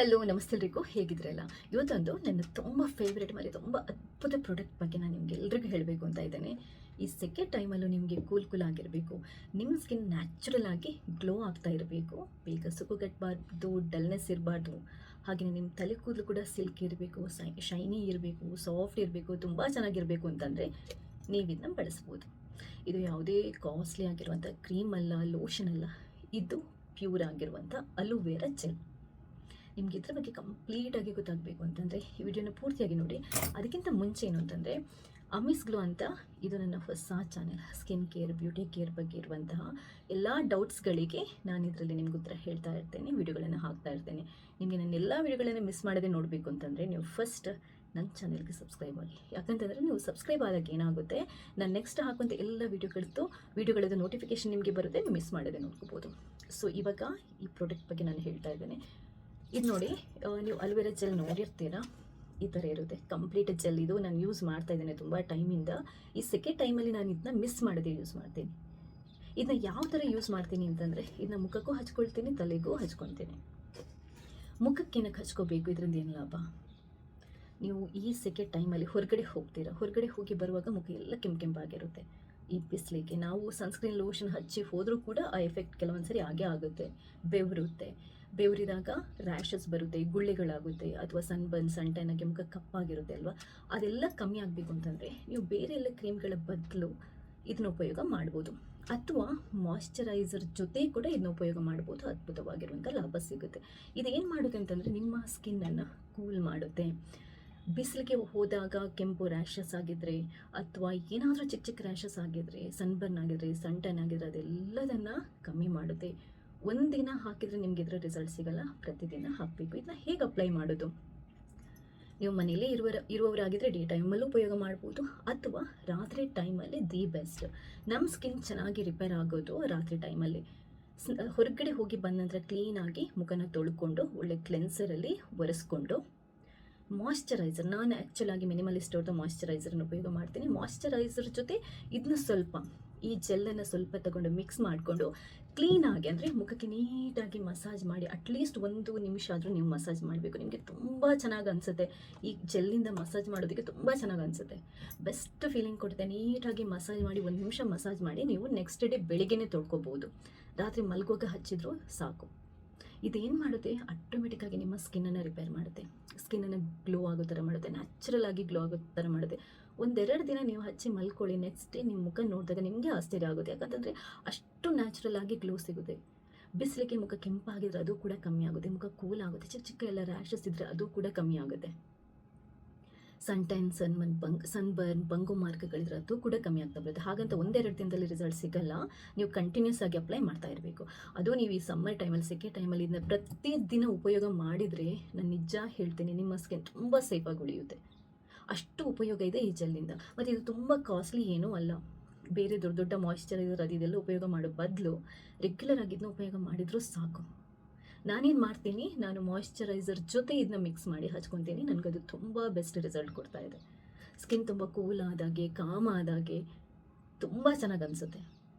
Hello ನಮಸ್ತೆ ಎಲ್ರಿಗೂ, ಹೇಗಿದ್ರಲ್ಲ? ಇವತ್ತೊಂದು ನನ್ನ ತುಂಬ ಫೇವ್ರೇಟ್ ಮತ್ತು ತುಂಬ ಅದ್ಭುತ ಪ್ರಾಡಕ್ಟ್ ಬಗ್ಗೆ ನಾನು ನಿಮ್ಗೆ ಎಲ್ರಿಗೂ ಹೇಳಬೇಕು ಅಂತ ಇದ್ದೇನೆ. ಈ ಸೆಕೆ ಟೈಮಲ್ಲೂ ನಿಮಗೆ ಕೂಲ್ ಆಗಿರಬೇಕು, ನಿಮ್ಮ ಸ್ಕಿನ್ ನ್ಯಾಚುರಲ್ ಆಗಿ ಗ್ಲೋ ಆಗ್ತಾ ಇರಬೇಕು, ಬೇಗ ಸುಕ್ಕುಗಟ್ಟಬಾರ್ದು, ಡಲ್ನೆಸ್ ಇರಬಾರ್ದು, ಹಾಗೆಯೇ ನಿಮ್ಮ ತಲೆ ಕೂದಲು ಕೂಡ ಸಿಲ್ಕ್ ಇರಬೇಕು, ಶೈನಿ ಇರಬೇಕು, ಸಾಫ್ಟ್ ಇರಬೇಕು, ತುಂಬ ಚೆನ್ನಾಗಿರಬೇಕು ಅಂತಂದರೆ ನೀವು ಇದನ್ನ ಬಳಸ್ಬೋದು. ಇದು ಯಾವುದೇ ಕಾಸ್ಟ್ಲಿ ಆಗಿರುವಂಥ ಕ್ರೀಮ್ ಅಲ್ಲ, ಲೋಷನ್ ಅಲ್ಲ, ಇದು ಪ್ಯೂರ್ ಆಗಿರುವಂಥ ಅಲೋವೆರಾ ಜೆಲ್. ನಿಮ್ಗೆ ಇದ್ರ ಬಗ್ಗೆ ಕಂಪ್ಲೀಟಾಗಿ ಗೊತ್ತಾಗಬೇಕು ಅಂತಂದರೆ ಈ ವಿಡಿಯೋನ ಪೂರ್ತಿಯಾಗಿ ನೋಡಿ. ಅದಕ್ಕಿಂತ ಮುಂಚೆ ಏನು ಅಂತಂದರೆ, ಅಮಿಸ್ ಗ್ಲೋ ಅಂತ ಇದು ನನ್ನ ಹೊಸ channel. Skin care, beauty care ಬಗ್ಗೆ ಇರುವಂತಹ ಎಲ್ಲ ಡೌಟ್ಸ್ಗಳಿಗೆ ನಾನು ಇದರಲ್ಲಿ ನಿಮ್ಗೆ ಉತ್ತರ ಹೇಳ್ತಾ ಇರ್ತೇನೆ, ವಿಡಿಯೋಗಳನ್ನು ಹಾಕ್ತಾ ಇರ್ತೇನೆ. ನಿಮಗೆ ನನ್ನ ಎಲ್ಲ ವಿಡಿಯೋಗಳನ್ನು ಮಿಸ್ ಮಾಡದೆ ನೋಡಬೇಕು ಅಂತಂದರೆ ನೀವು ಫಸ್ಟ್ ನನ್ನ ಚಾನೆಲ್ಗೆ ಸಬ್ಸ್ಕ್ರೈಬ್ ಆಗಿ. ಯಾಕಂತಂದರೆ ನೀವು ಸಬ್ಸ್ಕ್ರೈಬ್ ಆದಾಗ ಏನಾಗುತ್ತೆ, ನಾನು ನೆಕ್ಸ್ಟ್ ಹಾಕುವಂಥ ಎಲ್ಲ ವಿಡಿಯೋಗಳದ್ದು ನೋಟಿಫಿಕೇಶನ್ ನಿಮಗೆ ಬರುತ್ತೆ, ನೀವು ಮಿಸ್ ಮಾಡದೆ ನೋಡ್ಕೋಬೋದು. ಸೊ ಇವಾಗ ಈ ಪ್ರಾಡಕ್ಟ್ ಬಗ್ಗೆ ನಾನು ಹೇಳ್ತಾ ಇದ್ದೇನೆ. ಇದು ನೋಡಿ, ನೀವು ಅಲೋವೆರಾ ಜೆಲ್ ನೋಡಿರ್ತೀರಾ, ಈ ಥರ ಇರುತ್ತೆ ಕಂಪ್ಲೀಟ್ ಜೆಲ್. ಇದು ನಾನು ಯೂಸ್ ಮಾಡ್ತಾ ಇದ್ದೇನೆ ತುಂಬ ಟೈಮಿಂದ. ಈ ಸೆಕೆಂಡ್ ಟೈಮಲ್ಲಿ ನಾನು ಇದನ್ನ ಮಿಸ್ ಮಾಡದೆ ಯೂಸ್ ಮಾಡ್ತೀನಿ. ಇದನ್ನ ಯಾವ ಥರ ಯೂಸ್ ಮಾಡ್ತೀನಿ ಅಂತಂದರೆ, ಇದನ್ನ ಮುಖಕ್ಕೂ ಹಚ್ಕೊಳ್ತೀನಿ, ತಲೆಗೂ ಹಚ್ಕೊತೀನಿ. ಮುಖಕ್ಕೆ ಏನಕ್ಕೆ ಹಚ್ಕೋಬೇಕು, ಇದರಿಂದ ಏನು ಲಾಭ? ನೀವು ಈ ಸೆಕೆಂಡ್ ಟೈಮಲ್ಲಿ ಹೊರಗಡೆ ಹೋಗ್ತೀರಾ, ಹೊರಗಡೆ ಹೋಗಿ ಬರುವಾಗ ಮುಖ ಎಲ್ಲ ಕೆಂಪಾಗಿರುತ್ತೆ. ಈ ಬಿಸಿಲಿಗೆ ನಾವು ಸನ್ಸ್ಕ್ರೀನ್ ಲೋಷನ್ ಹಚ್ಚಿ ಹೋದರೂ ಕೂಡ ಆ ಎಫೆಕ್ಟ್ ಕೆಲವೊಂದ್ಸರಿ ಆಗೇ ಆಗುತ್ತೆ. ಬೆವರಿದಾಗ ರ್ಯಾಷಸ್ ಬರುತ್ತೆ, ಗುಳ್ಳೆಗಳಾಗುತ್ತೆ, ಅಥವಾ ಸನ್ ಟ್ಯಾನ್ ಆಗಿ ಮುಖ ಕಪ್ಪಾಗಿರುತ್ತೆ ಅಲ್ವಾ, ಅದೆಲ್ಲ ಕಮ್ಮಿ ಆಗಬೇಕು ಅಂತಂದರೆ ನೀವು ಬೇರೆ ಎಲ್ಲ ಕ್ರೀಮ್ಗಳ ಬದಲು ಇದನ್ನ ಉಪಯೋಗ ಮಾಡ್ಬೋದು. ಅಥವಾ ಮಾಯ್ಶ್ಚರೈಸರ್ ಜೊತೆ ಕೂಡ ಇದನ್ನ ಉಪಯೋಗ ಮಾಡ್ಬೋದು, ಅದ್ಭುತವಾಗಿರುವಂಥ ಲಾಭ ಸಿಗುತ್ತೆ. ಇದೇನು ಮಾಡುತ್ತೆ ಅಂತಂದರೆ, ನಿಮ್ಮ ಸ್ಕಿನ್ನನ್ನು ಕೂಲ್ ಮಾಡುತ್ತೆ. ಬಿಸಿಲಿಗೆ ಹೋದಾಗ ಕೆಂಪು ರ್ಯಾಷಸ್ ಆಗಿದ್ರೆ, ಅಥವಾ ಏನಾದರೂ ಚಿಕ್ಕ ಚಿಕ್ಕ ರ್ಯಾಷಸ್ ಆಗಿದ್ರೆ, ಸನ್ಬರ್ನ್ ಆಗಿದ್ರೆ, ಸನ್ ಟ್ಯಾನ್ ಆಗಿದ್ರೆ, ಅದೆಲ್ಲದನ್ನು ಕಮ್ಮಿ ಮಾಡುತ್ತೆ. ಒಂದಿನ ಹಾಕಿದರೆ ನಿಮ್ಗೆ ಇದರ ರಿಸಲ್ಟ್ ಸಿಗಲ್ಲ, ಪ್ರತಿದಿನ ಹಾಕಬೇಕು. ಇದನ್ನ ಹೇಗೆ ಅಪ್ಲೈ ಮಾಡೋದು? ನೀವು ಮನೇಲೇ ಇರುವವರಾಗಿದ್ದರೆ ಡೇ ಟೈಮಲ್ಲೂ ಉಪಯೋಗ ಮಾಡ್ಬೋದು, ಅಥವಾ ರಾತ್ರಿ ಟೈಮಲ್ಲಿ ದಿ ಬೆಸ್ಟ್. ನಮ್ಮ ಸ್ಕಿನ್ ಚೆನ್ನಾಗಿ ರಿಪೇರ್ ಆಗೋದು ರಾತ್ರಿ ಟೈಮಲ್ಲಿ. ಹೊರಗಡೆ ಹೋಗಿ ಬಂದ ನಂತರ ಕ್ಲೀನಾಗಿ ಮುಖನ ತೊಳ್ಕೊಂಡು ಒಳ್ಳೆ ಕ್ಲೆನ್ಸರಲ್ಲಿ ಒರೆಸ್ಕೊಂಡು ಮಾಯ್ಶ್ಚರೈಸರ್, ನಾನು ಆ್ಯಕ್ಚುಲಾಗಿ ಮಿನಿಮಲಿಸ್ಟ್ ಅವ್ರದ್ದು ಮಾಯ್ಶ್ಚರೈಸರ್ನ ಉಪಯೋಗ ಮಾಡ್ತೀನಿ. ಮಾಯ್ಶ್ಚರೈಸರ್ ಜೊತೆ ಇದನ್ನ ಸ್ವಲ್ಪ, ಈ ಜೆಲ್ಲನ್ನು ಸ್ವಲ್ಪ ತಗೊಂಡು ಮಿಕ್ಸ್ ಮಾಡಿಕೊಂಡು ಕ್ಲೀನಾಗಿ, ಅಂದರೆ ಮುಖಕ್ಕೆ ನೀಟಾಗಿ ಮಸಾಜ್ ಮಾಡಿ, ಅಟ್ಲೀಸ್ಟ್ 1 ನಿಮಿಷ ಆದರೂ ನೀವು ಮಸಾಜ್ ಮಾಡಬೇಕು. ನಿಮಗೆ ತುಂಬ ಚೆನ್ನಾಗಿ ಅನಿಸುತ್ತೆ. ಈ ಜೆಲ್ಲಿಂದ ಮಸಾಜ್ ಮಾಡೋದಕ್ಕೆ ತುಂಬ ಚೆನ್ನಾಗಿ ಅನಿಸುತ್ತೆ, ಬೆಸ್ಟ್ ಫೀಲಿಂಗ್ ಕೊಡುತ್ತೆ. ನೀಟಾಗಿ ಮಸಾಜ್ ಮಾಡಿ 1 ನಿಮಿಷ ಮಸಾಜ್ ಮಾಡಿ ನೀವು ನೆಕ್ಸ್ಟ್ ಡೇ ಬೆಳಿಗ್ಗೆನೇ ತೊಳ್ಕೊಬೋದು. ರಾತ್ರಿ ಮಲ್ಗೋಗ ಹಚ್ಚಿದ್ರು ಸಾಕು. ಇದೇನು ಮಾಡುತ್ತೆ, ಆಟೋಮೆಟಿಕ್ಕಾಗಿ ನಿಮ್ಮ ಸ್ಕಿನ್ನನ್ನು ರಿಪೇರ್ ಮಾಡುತ್ತೆ, ಸ್ಕಿನ್ನನ್ನು ಗ್ಲೋ ಆಗೋ ಥರ ಮಾಡುತ್ತೆ, ನ್ಯಾಚುರಲ್ ಆಗಿ ಗ್ಲೋ ಆಗೋ ಥರ ಮಾಡುತ್ತೆ. 1-2 ದಿನ ನೀವು ಹಚ್ಚಿ ಮಲ್ಕೊಳ್ಳಿ, ನೆಕ್ಸ್ಟ್ ಡೇ ನಿಮ್ಮ ಮುಖ ನೋಡಿದಾಗ ನಿಮಗೆ ಆಶ್ಚರ್ಯ ಆಗುತ್ತೆ. ಯಾಕಂತಂದರೆ ಅಷ್ಟು ನ್ಯಾಚುರಲ್ ಆಗಿ ಗ್ಲೋ ಸಿಗುತ್ತೆ. ಬಿಸಿಲಿಗೆ ಮುಖ ಕೆಂಪಾಗಿದ್ರೆ ಅದು ಕೂಡ ಕಮ್ಮಿ ಆಗುತ್ತೆ, ಮುಖ ಕೂಲ್ ಆಗುತ್ತೆ. ಚಿಕ್ಕ ಚಿಕ್ಕ ಎಲ್ಲ ರ್ಯಾಷಸ್ ಇದ್ದರೆ ಅದು ಕೂಡ ಕಮ್ಮಿ ಆಗುತ್ತೆ. ಸನ್ ಟ್ಯಾನ್, ಸನ್ಬರ್ನ್, ಬಂಗು ಮಾರ್ಕ್ಗಳಿದ್ರೆ ಅದು ಕೂಡ ಕಮ್ಮಿ ಆಗ್ತಾ ಬರುತ್ತೆ. ಹಾಗಂತ 1-2 ದಿನದಲ್ಲಿ ರಿಸಲ್ಟ್ ಸಿಗಲ್ಲ, ನೀವು ಕಂಟಿನ್ಯೂಸ್ ಆಗಿ ಅಪ್ಲೈ ಮಾಡ್ತಾ ಇರಬೇಕು. ಅದು ನೀವು ಈ ಸಮ್ಮರ್ ಟೈಮಲ್ಲಿ, ಸೆಕೆ ಟೈಮಲ್ಲಿ ಇದನ್ನ ಪ್ರತಿದಿನ ಉಪಯೋಗ ಮಾಡಿದರೆ, ನಾನು ನಿಜ ಹೇಳ್ತೀನಿ, ನಿಮ್ಮ ಸ್ಕಿನ್ ತುಂಬ ಸೇಫಾಗಿ ಉಳಿಯುತ್ತೆ. ಅಷ್ಟು ಉಪಯೋಗ ಇದೆ ಈ ಜೆಲ್ಲಿಂದ. ಮತ್ತು ಇದು ತುಂಬ ಕಾಸ್ಟ್ಲಿ ಏನೂ ಅಲ್ಲ. ಬೇರೆ ದೊಡ್ಡ ದೊಡ್ಡ ಮಾಯ್ಶ್ಚರೈಸರ್ ಇದೆಲ್ಲ ಉಪಯೋಗ ಮಾಡೋ ಬದಲು ರೆಗ್ಯುಲರ್ ಆಗಿ ಇದನ್ನ ಉಪಯೋಗ ಮಾಡಿದರೂ ಸಾಕು. ನಾನೇನು ಮಾಡ್ತೀನಿ, ನಾನು ಮಾಯ್ಶ್ಚರೈಸರ್ ಜೊತೆ ಇದನ್ನ ಮಿಕ್ಸ್ ಮಾಡಿ ಹಚ್ಕೊತೀನಿ. ನನಗದು ತುಂಬ ಬೆಸ್ಟ್ ರಿಸಲ್ಟ್ ಕೊಡ್ತಾ ಇದೆ. ಸ್ಕಿನ್ ತುಂಬ ಕೂಲ್ ಆದಾಗೆ, ಕಾಮ್ ಆದಾಗೆ ತುಂಬ ಚೆನ್ನಾಗಿ ಅನಿಸುತ್ತೆ.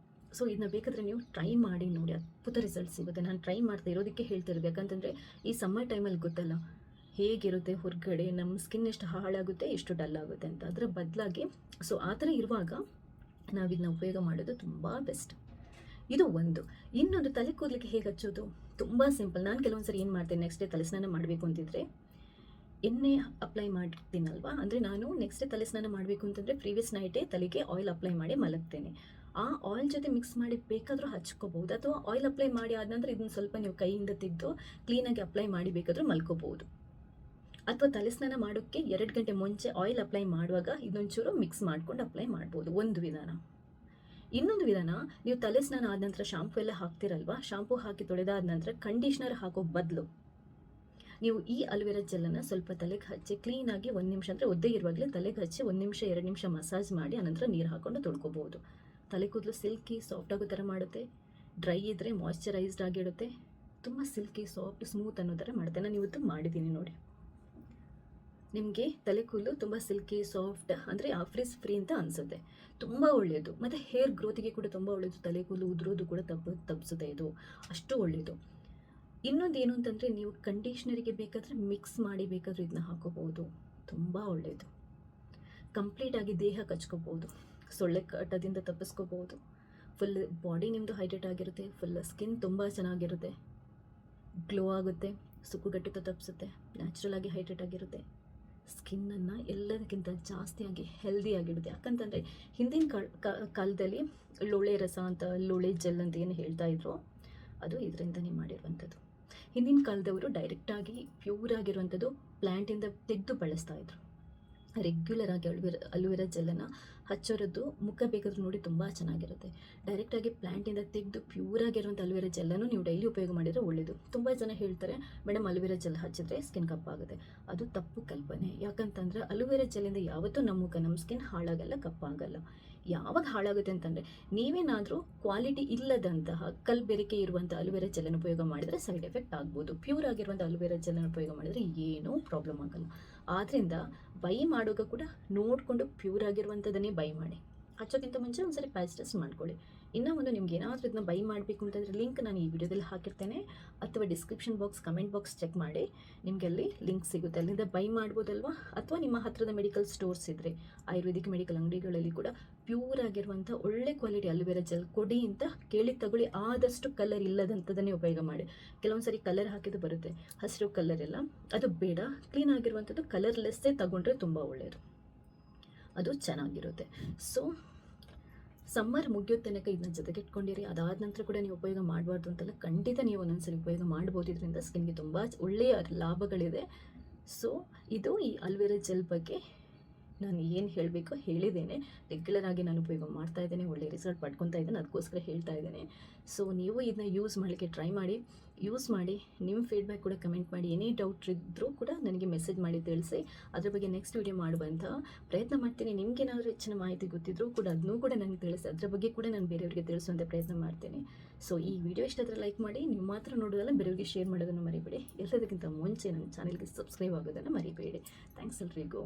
ಸೊ ಇದನ್ನ ಬೇಕಾದರೆ ನೀವು ಟ್ರೈ ಮಾಡಿ ನೋಡಿ, ಅದ್ಭುತ ರಿಸಲ್ಟ್ ಸಿಗುತ್ತೆ. ನಾನು ಟ್ರೈ ಮಾಡ್ತಾ ಇರೋದಕ್ಕೆ ಹೇಳ್ತಿರೋದು, ಯಾಕಂತಂದರೆ ಈ ಸಮ್ಮರ್ ಟೈಮಲ್ಲಿ ಗೊತ್ತಲ್ಲ ಹೇಗಿರುತ್ತೆ ಹೊರಗಡೆ, ನಮ್ಮ ಸ್ಕಿನ್ ಎಷ್ಟು ಹಾಳಾಗುತ್ತೆ, ಎಷ್ಟು ಡಲ್ ಆಗುತ್ತೆ ಅಂತ. ಅದರ ಬದಲಾಗಿ ಸೊ ಆ ಥರ ಇರುವಾಗ ನಾವು ಇದನ್ನ ಉಪಯೋಗ ಮಾಡೋದು ತುಂಬ ಬೆಸ್ಟ್. ಇದು ಒಂದು. ಇನ್ನೊಂದು, ತಲೆ ಕೂದಲಿಗೆ ಹೇಗೆ ಹಚ್ಚೋದು? ತುಂಬ ಸಿಂಪಲ್. ನಾನು ಕೆಲವೊಂದು ಸರಿ ಏನು ಮಾಡ್ತೀನಿ, ನೆಕ್ಸ್ಟ್ ಡೇ ತಲೆ ಸ್ನಾನ ಮಾಡಬೇಕು ಅಂತಿದ್ರೆ ಎಣ್ಣೆ ಅಪ್ಲೈ ಮಾಡ್ತೀನಲ್ವಾ, ಅಂದರೆ ನಾನು ನೆಕ್ಸ್ಟ್ ಡೇ ತಲೆ ಸ್ನಾನ ಮಾಡಬೇಕು ಅಂತಂದರೆ ಪ್ರೀವಿಯಸ್ ನೈಟೇ ತಲೆಗೆ ಆಯಿಲ್ ಅಪ್ಲೈ ಮಾಡಿ ಮಲಗ್ತೇನೆ. ಆ ಆಯಿಲ್ ಜೊತೆ ಮಿಕ್ಸ್ ಮಾಡಿ ಬೇಕಾದರೂ ಹಚ್ಕೋಬೋದು, ಅಥವಾ ಆಯಿಲ್ ಅಪ್ಲೈ ಮಾಡಿ ಆದ ನಂತರ ಇದನ್ನು ಸ್ವಲ್ಪ ನೀವು ಕೈಯಿಂದ ತೆಗೆದು ಕ್ಲೀನಾಗಿ ಅಪ್ಲೈ ಮಾಡಿ ಬೇಕಾದರೂ ಮಲ್ಕೋಬೋದು. ಅಥವಾ ತಲೆ ಸ್ನಾನ ಮಾಡೋಕ್ಕೆ 2 ಗಂಟೆ ಮುಂಚೆ ಆಯಿಲ್ ಅಪ್ಲೈ ಮಾಡುವಾಗ ಇದೊಂಚೂರು ಮಿಕ್ಸ್ ಮಾಡ್ಕೊಂಡು ಅಪ್ಲೈ ಮಾಡ್ಬೋದು, ಒಂದು ವಿಧಾನ. ಇನ್ನೊಂದು ವಿಧಾನ, ನೀವು ತಲೆ ಸ್ನಾನ ಆದ ನಂತರ ಶಾಂಪೂ ಎಲ್ಲ ಹಾಕ್ತಿರಲ್ವಾ, ಶಾಂಪೂ ಹಾಕಿ ತೊಳೆದಾದ ನಂತರ ಕಂಡೀಷ್ನರ್ ಹಾಕೋ ಬದಲು ನೀವು ಈ ಅಲೋವೆರಾ ಜೆಲ್ಲನ್ನು ಸ್ವಲ್ಪ ತಲೆಗೆ ಹಚ್ಚಿ ಕ್ಲೀನಾಗಿ 1 ನಿಮಿಷ, ಅಂದರೆ ಒದ್ದೆ ಇರುವಾಗಲೇ ತಲೆಗೆ ಹಚ್ಚಿ 1 ನಿಮಿಷ 2 ನಿಮಿಷ ಮಸಾಜ್ ಮಾಡಿ ಆನಂತರ ನೀರು ಹಾಕ್ಕೊಂಡು ತೊಳ್ಕೊಬೋದು. ತಲೆ ಕೂದಲು ಸಿಲ್ಕಿ ಸಾಫ್ಟ್ ಆಗೋ ಥರ ಮಾಡುತ್ತೆ. ಡ್ರೈ ಇದ್ದರೆ ಮಾಯ್ಶ್ಚರೈಸ್ಡ್ ಆಗಿಡುತ್ತೆ, ತುಂಬ ಸಿಲ್ಕಿ ಸಾಫ್ಟ್ ಸ್ಮೂತ್ ಅನ್ನೋ ಥರ ಮಾಡುತ್ತೆ. ನಾನು ಇವತ್ತು ಮಾಡಿದ್ದೀನಿ ನೋಡಿ. ನಿಮಗೆ ತಲೆ ಕೂದಲು ತುಂಬ ಸಿಲ್ಕಿ ಸಾಫ್ಟ್, ಅಂದರೆ ಫ್ರಿಸ್ ಫ್ರೀ ಅಂತ ಅನಿಸುತ್ತೆ. ತುಂಬ ಒಳ್ಳೆಯದು. ಮತ್ತು ಹೇರ್ ಗ್ರೋತಿಗೆ ಕೂಡ ತುಂಬ ಒಳ್ಳೆಯದು. ತಲೆ ಕೂದಲು ಉದುರೋದು ಕೂಡ ತಪ್ಪಿಸುತ್ತೆ ಇದು, ಅಷ್ಟು ಒಳ್ಳೆಯದು. ಇನ್ನೊಂದು ಏನು ಅಂತಂದರೆ, ನೀವು ಕಂಡೀಷ್ನರಿಗೆ ಬೇಕಾದರೆ ಮಿಕ್ಸ್ ಮಾಡಿ ಬೇಕಾದರೂ ಇದನ್ನ ಹಾಕೋಬೋದು. ತುಂಬ ಒಳ್ಳೆಯದು. ಕಂಪ್ಲೀಟಾಗಿ ದೇಹ ಕಚ್ಕೋಬೋದು, ಸೊಳ್ಳೆ ಕಾಟದಿಂದ ತಪ್ಪಿಸ್ಕೋಬೋದು. ಫುಲ್ ಬಾಡಿ ನಿಮ್ಮದು ಹೈಡ್ರೇಟ್ ಆಗಿರುತ್ತೆ, ಫುಲ್ ಸ್ಕಿನ್ ತುಂಬ ಚೆನ್ನಾಗಿರುತ್ತೆ, ಗ್ಲೋ ಆಗುತ್ತೆ, ಸುಕ್ಕುಗಟ್ಟಿತ ತಪ್ಪಿಸುತ್ತೆ, ನ್ಯಾಚುರಲ್ ಆಗಿ ಹೈಡ್ರೇಟ್ ಆಗಿರುತ್ತೆ. ಸ್ಕಿನ್ನನ್ನು ಎಲ್ಲದಕ್ಕಿಂತ ಜಾಸ್ತಿಯಾಗಿ ಹೆಲ್ದಿಯಾಗಿಡುತ್ತೆ. ಯಾಕಂತಂದರೆ ಹಿಂದಿನ ಕಾಲದಲ್ಲಿ ಲೋಳೆ ರಸ ಅಂತ, ಲೋಳೆ ಜೆಲ್ ಅಂತ ಏನು ಹೇಳ್ತಾ ಇದ್ರು, ಅದು ಇದರಿಂದನೇ ಮಾಡಿರುವಂಥದ್ದು. ಹಿಂದಿನ ಕಾಲದವರು ಡೈರೆಕ್ಟಾಗಿ ಪ್ಯೂರ್ ಆಗಿರುವಂಥದ್ದು ಪ್ಲ್ಯಾಂಟಿಂದ ತೆಗೆದು ಬಳಸ್ತಾ ಇದ್ರು. ರೆಗ್ಯುಲರ್ ಆಗಿ ಅಲೋವೆರಾ ಜೆಲ್ಲನ್ನು ಹಚ್ಚೋರದ್ದು ಮುಖ ಬೇಕಾದ್ರೂ ನೋಡಿ ತುಂಬ ಚೆನ್ನಾಗಿರುತ್ತೆ. ಡೈರೆಕ್ಟಾಗಿ ಪ್ಲ್ಯಾಂಟಿಂದ ತೆಗೆದು ಪ್ಯೂರ್ ಆಗಿರುವಂಥ ಅಲೋವೆರಾ ಜೆಲ್ಲನ್ನು ನೀವು ಡೈಲಿ ಉಪಯೋಗ ಮಾಡಿದರೆ ಒಳ್ಳೆಯದು. ತುಂಬ ಜನ ಹೇಳ್ತಾರೆ, ಮೇಡಮ್ ಅಲೋವೆರಾ ಜೆಲ್ ಹಚ್ಚಿದ್ರೆ ಸ್ಕಿನ್ ಕಪ್ಪಾಗುತ್ತೆ. ಅದು ತಪ್ಪು ಕಲ್ಪನೆ. ಯಾಕಂತಂದರೆ ಅಲೋವೆರಾ ಜೆಲ್ಲಿಂದ ಯಾವತ್ತೂ ನಮ್ಮ ಸ್ಕಿನ್ ಹಾಳಾಗಲ್ಲ, ಕಪ್ಪಾಗಲ್ಲ. ಯಾವಾಗ ಹಾಳಾಗುತ್ತೆ ಅಂತಂದರೆ, ನೀವೇನಾದರೂ ಕ್ವಾಲಿಟಿ ಇಲ್ಲದಂತಹ ಕಲ್ಬೆರಕೆ ಇರುವಂಥ ಅಲೋವೆರಾ ಜೆಲ್ಲನ್ನು ಉಪಯೋಗ ಮಾಡಿದರೆ ಸೈಡ್ ಎಫೆಕ್ಟ್ ಆಗ್ಬೋದು. ಪ್ಯೂರ್ ಆಗಿರುವಂಥ ಅಲೋವೆರಾ ಜೆಲ್ಲನ್ನು ಉಪಯೋಗ ಮಾಡಿದರೆ ಏನೂ ಪ್ರಾಬ್ಲಮ್ ಆಗಲ್ಲ. ಆದ್ದರಿಂದ ಬೈ ಮಾಡುವಾಗ ಕೂಡ ನೋಡಿಕೊಂಡು ಪ್ಯೂರ್ ಆಗಿರುವಂಥದ್ದನ್ನೇ ಬೈ ಮಾಡಿ. ಹಚ್ಚೋಕ್ಕಿಂತ ಮುಂಚೆ ಒಂದ್ಸರಿ ಪ್ಯಾಚ್ ಟೆಸ್ಟ್ ಮಾಡ್ಕೊಳ್ಳಿ. ಇನ್ನೂ ಒಂದು ನಿಮ್ಗೆ ಏನಾದರೂ ಇದನ್ನ ಬೈ ಮಾಡಬೇಕು ಅಂತಂದರೆ ಲಿಂಕ್ ನಾನು ಈ ವಿಡಿಯೋದಲ್ಲಿ ಹಾಕಿರ್ತೇನೆ, ಅಥವಾ description box, comment box check ಮಾಡಿ, ನಿಮಗೆ ಅಲ್ಲಿ ಲಿಂಕ್ ಸಿಗುತ್ತೆ. ಅಲ್ಲಿಂದ ಬೈ ಮಾಡ್ಬೋದಲ್ವಾ. ಅಥವಾ ನಿಮ್ಮ ಹತ್ತಿರದ ಮೆಡಿಕಲ್ ಸ್ಟೋರ್ಸ್ ಇದ್ದರೆ, ಆಯುರ್ವೇದಿಕ್ ಮೆಡಿಕಲ್ ಅಂಗಡಿಗಳಲ್ಲಿ ಕೂಡ ಪ್ಯೂರ್ ಆಗಿರುವಂಥ ಒಳ್ಳೆ ಕ್ವಾಲಿಟಿ ಅಲೋವೆರಾ ಜೆಲ್ ಕೊಡಿ ಅಂತ ಕೇಳಿ ತಗೊಳ್ಳಿ. ಆದಷ್ಟು ಕಲರ್ ಇಲ್ಲದಂಥದ್ದನ್ನೇ ಉಪಯೋಗ ಮಾಡಿ. ಕೆಲವೊಂದು ಸರಿ ಕಲರ್ ಹಾಕಿದ್ದು ಬರುತ್ತೆ, ಹಸಿರು ಕಲರ್ ಎಲ್ಲ, ಅದು ಬೇಡ. ಕ್ಲೀನ್ ಆಗಿರುವಂಥದ್ದು ಕಲರ್ಲೆಸ್ಸೇ ತಗೊಂಡ್ರೆ ತುಂಬ ಒಳ್ಳೆಯದು, ಅದು ಚೆನ್ನಾಗಿರುತ್ತೆ. ಸೊ ಸಮ್ಮರ್ ಮುಗಿಯೋ ತನಕ ಇದನ್ನ ಜೊತೆಗಿಟ್ಕೊಂಡಿರಿ. ಅದಾದ ನಂತರ ಕೂಡ ನೀವು ಉಪಯೋಗ ಮಾಡಬಾರ್ದು ಅಂತಲ್ಲ, ಖಂಡಿತ ನೀವು ಒಂದೊಂದ್ಸರಿ ಉಪಯೋಗ ಮಾಡ್ಬೋದು. ಇದರಿಂದ ಸ್ಕಿನ್ಗೆ ತುಂಬ ಒಳ್ಳೆಯ ಲಾಭಗಳಿದೆ. ಸೊ ಇದು ಈ ಅಲೋವೆರಾ ಜೆಲ್ ಬಗ್ಗೆ ನಾನು ಏನು ಹೇಳಬೇಕೋ ಹೇಳಿದ್ದೇನೆ. ರೆಗ್ಯುಲರ್ ಆಗಿ ನಾನು ಉಪಯೋಗ ಮಾಡ್ತಾ ಇದ್ದೇನೆ, ಒಳ್ಳೆ ರಿಸಲ್ಟ್ ಪಡ್ಕೊತಾ ಇದ್ದೇನೆ, ಅದಕ್ಕೋಸ್ಕರ ಹೇಳ್ತಾ ಇದ್ದೇನೆ. ಸೊ ನೀವು ಇದನ್ನ ಯೂಸ್ ಮಾಡಲಿಕ್ಕೆ ಟ್ರೈ ಮಾಡಿ, ಯೂಸ್ ಮಾಡಿ ನಿಮ್ಮ ಫೀಡ್ಬ್ಯಾಕ್ ಕೂಡ ಕಮೆಂಟ್ ಮಾಡಿ. ಏನೇ ಡೌಟ್ ಇದ್ದರೂ ಕೂಡ ನನಗೆ ಮೆಸೇಜ್ ಮಾಡಿ ತಿಳಿಸಿ. ಅದ್ರ ಬಗ್ಗೆ ನೆಕ್ಸ್ಟ್ ವಿಡಿಯೋ ಮಾಡುವಂಥ ಪ್ರಯತ್ನ ಮಾಡ್ತೀನಿ. ನಿಮಗೇನಾದರೂ ಹೆಚ್ಚಿನ ಮಾಹಿತಿ ಗೊತ್ತಿದ್ರೂ ಕೂಡ ಅದನ್ನೂ ಕೂಡ ನನಗೆ ತಿಳಿಸಿ, ಅದರ ಬಗ್ಗೆ ಕೂಡ ನಾನು ಬೇರೆಯವರಿಗೆ ತಿಳಿಸುವಂಥ ಪ್ರಯತ್ನ ಮಾಡ್ತೀನಿ. ಸೊ ಈ ವಿಡಿಯೋ ಇಷ್ಟ ಆದರೆ ಲೈಕ್ ಮಾಡಿ, ನೀವು ಮಾತ್ರ ನೋಡೋದಲ್ಲ ಬೇರೆಯವರಿಗೆ ಶೇರ್ ಮಾಡೋದನ್ನು ಮರಿಬೇಡಿ. ಎಲ್ಲದಕ್ಕಿಂತ ಮುಂಚೆ ನನ್ನ ಚಾನಲ್ಗೆ ಸಬ್ಸ್ಕ್ರೈಬ್ ಆಗೋದನ್ನು ಮರಿಬೇಡಿ. ಥ್ಯಾಂಕ್ಸ್ ಎಲ್ರಿಗೂ.